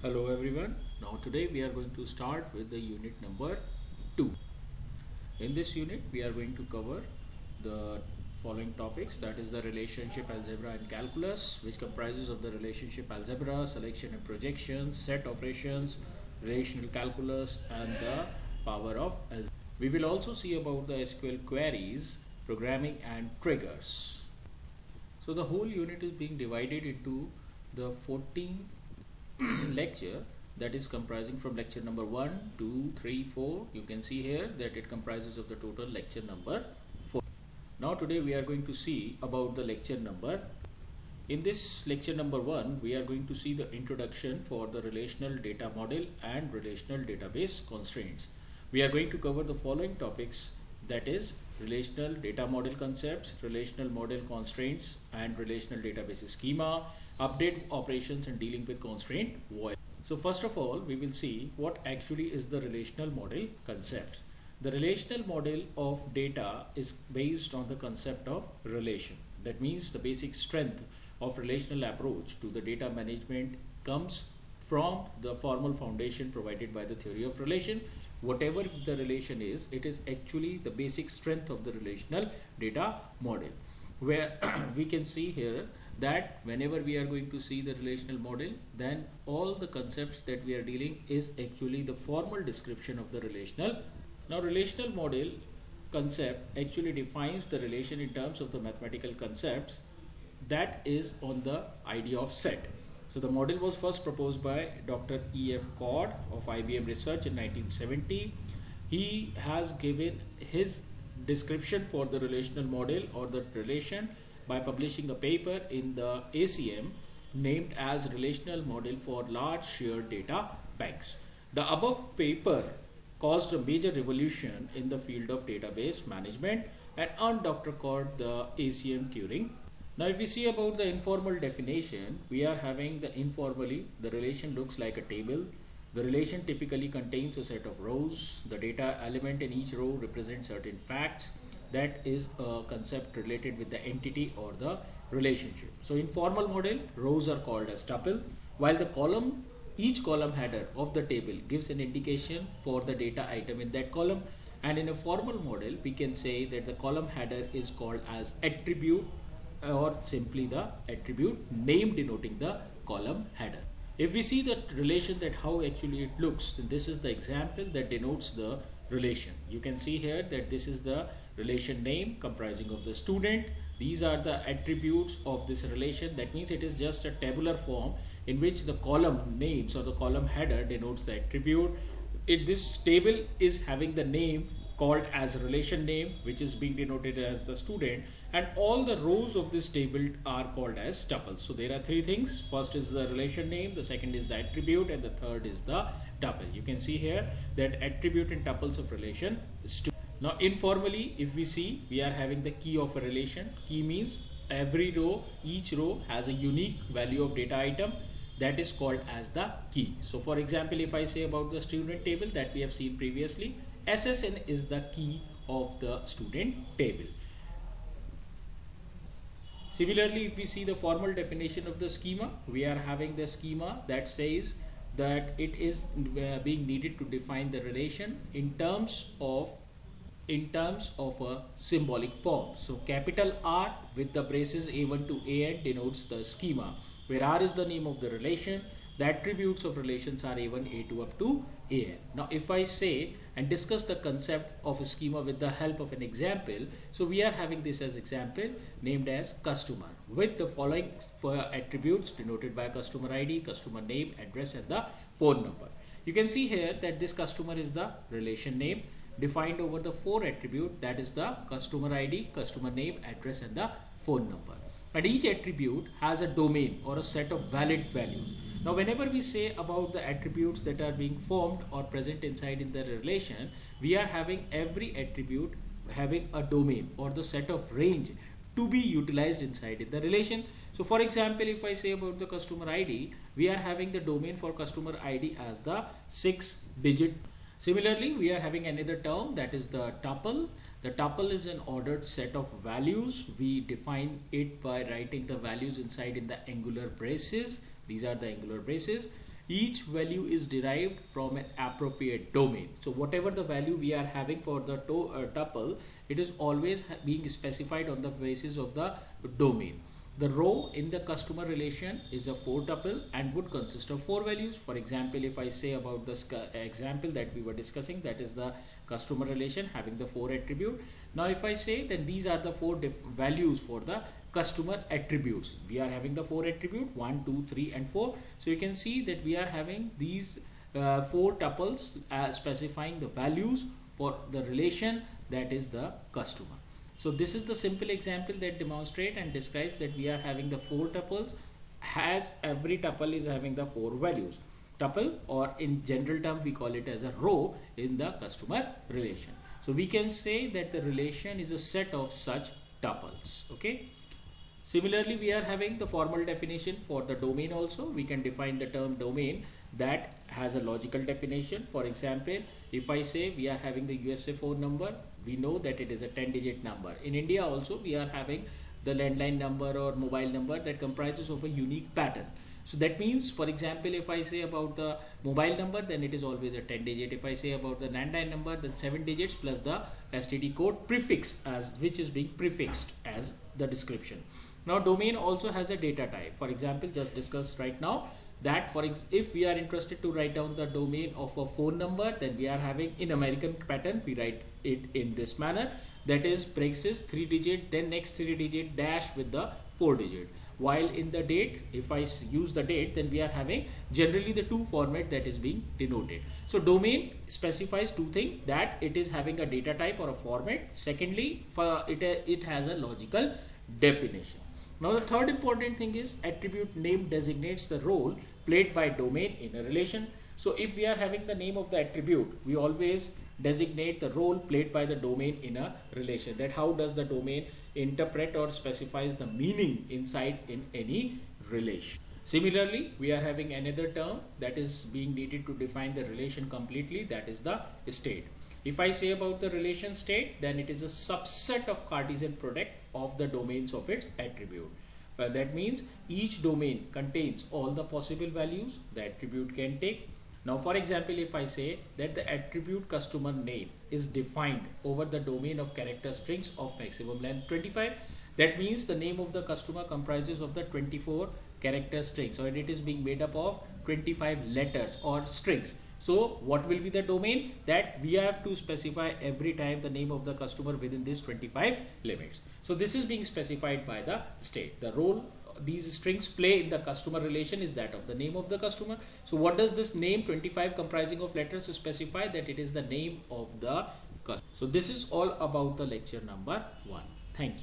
Hello everyone. Now today we are going to start with the unit number 2. In this unit we are going to cover the following topics, that is the relationship algebra and calculus, which comprises of the relationship algebra, selection and projections, set operations, relational calculus and the power of algebra. We will also see about the SQL queries, programming and triggers. So the whole unit is being divided into the 14 lecture, that is comprising from lecture number 1, 2, 3, 4. You can see here that it comprises of the total lecture number 4. Now today we are going to see about the lecture number. In this lecture number 1, we are going to see the introduction for the relational data model and relational database constraints. We are going to cover the following topics, that is relational data model concepts, relational model constraints and relational database schema, update operations and dealing with constraint void. So first of all, we will see what actually is the relational model concept. The relational model of data is based on the concept of relation. That means the basic strength of relational approach to the data management comes from the formal foundation provided by the theory of relation. Whatever the relation is, it is actually the basic strength of the relational data model, where we can see here that whenever we are going to see the relational model, then all the concepts that we are dealing is actually the formal description of the relational. Now relational model concept actually defines the relation in terms of the mathematical concepts, that is on the idea of set. So the model was first proposed by Dr. E.F. Codd of IBM Research in 1970. He has given his description for the relational model or the relation by publishing a paper in the ACM named as Relational Model for Large Shared Data Banks. The above paper caused a major revolution in the field of database management and earned Dr. Codd the ACM Turing. Now if we see about the informal definition, we are having the informally, the relation looks like a table. The relation typically contains a set of rows. The data element in each row represents certain facts. That is a concept related with the entity or the relationship. So in formal model, rows are called as tuple, while the column, each column header of the table gives an indication for the data item in that column. And in a formal model, we can say that the column header is called as attribute or simply the attribute name denoting the column header. If we see the relation, that how actually it looks, then this is the example that denotes the relation. You can see here that this is the relation name comprising of the student. These are the attributes of this relation. That means it is just a tabular form in which the column names or the column header denotes the attribute. This table is having the name called as relation name, which is being denoted as the student, and all the rows of this table are called as tuples. So there are three things. First is the relation name, the second is the attribute, and the third is the tuple. You can see here that attribute and tuples of relation is two. Now informally, if we see, we are having the key of a relation. Key means every row, each row has a unique value of data item, that is called as the key. So for example, if I say about the student table that we have seen previously, SSN is the key of the student table. Similarly, if we see the formal definition of the schema, we are having the schema that says that it is being needed to define the relation in terms of a symbolic form. So capital R with the braces A1 to AN denotes the schema, where R is the name of the relation. The attributes of relations are A1, A2 up to AN. Now if I say and discuss the concept of a schema with the help of an example, so we are having this as example named as customer with the following attributes denoted by customer ID, customer name, address and the phone number. You can see here that this customer is the relation name defined over the four attribute, that is the customer ID, customer name, address and the phone number. And each attribute has a domain or a set of valid values. Now whenever we say about the attributes that are being formed or present inside in the relation, we are having every attribute having a domain or the set of range to be utilized inside in the relation. So for example, if I say about the customer ID, we are having the domain for customer ID as the 6-digit. Similarly, we are having another term, that is the tuple. The tuple is an ordered set of values. We define it by writing the values inside in the angular braces. These are the angular braces. each value is derived from an appropriate domain. So whatever the value we are having for the tuple, it is always being specified on the basis of the domain. The row in the customer relation is a 4 tuple and would consist of 4 values. For example, if I say about this example that we were discussing, that is the customer relation having the 4 attribute. Now if I say that these are the 4 values for the customer attributes, we are having the 4 attribute 1, 2, 3 and 4. So you can see that we are having these 4 tuples specifying the values for the relation that is the customer. So this is the simple example that demonstrates and describes that we are having the 4 tuples, as every tuple is having the 4 values. Tuple, or in general term we call it as a row in the customer relation. So we can say that the relation is a set of such tuples. Okay. Similarly, we are having the formal definition for the domain also. We can define the term domain that has a logical definition. For example, if I say we are having the USA phone number, we know that it is a 10-digit number. In India also, we are having the landline number or mobile number that comprises of a unique pattern. So that means, for example, if I say about the mobile number, then it is always a 10-digit. If I say about the landline number, then 7 digits plus the STD code prefix, as which is being prefixed as the description. Now domain also has a data type. For example, just discussed right now that if we are interested to write down the domain of a phone number, then we are having in American pattern, we write it in this manner, that is braces 3 digit, then next 3 digit dash with the 4 digit. While in the date, if I use the date, then we are having generally the 2 format that is being denoted. So domain specifies 2 things, that it is having a data type or a format. Secondly, it has a logical definition. Now the third important thing is attribute name designates the role played by domain in a relation. So if we are having the name of the attribute, we always designate the role played by the domain in a relation. That how does the domain interpret or specifies the meaning inside in any relation. Similarly, we are having another term that is being needed to define the relation completely, that is the state. If I say about the relation state, then it is a subset of Cartesian product of the domains of its attribute. That means each domain contains all the possible values the attribute can take. Now for example, if I say that the attribute customer name is defined over the domain of character strings of maximum length 25, that means the name of the customer comprises of the 24 character strings, or it is being made up of 25 letters or strings. So what will be the domain? That we have to specify every time the name of the customer within this 25 limits. So this is being specified by the state. The role these strings play in the customer relation is that of the name of the customer. So what does this name 25 comprising of letters specify? That it is the name of the customer. So this is all about the lecture number 1. Thank you.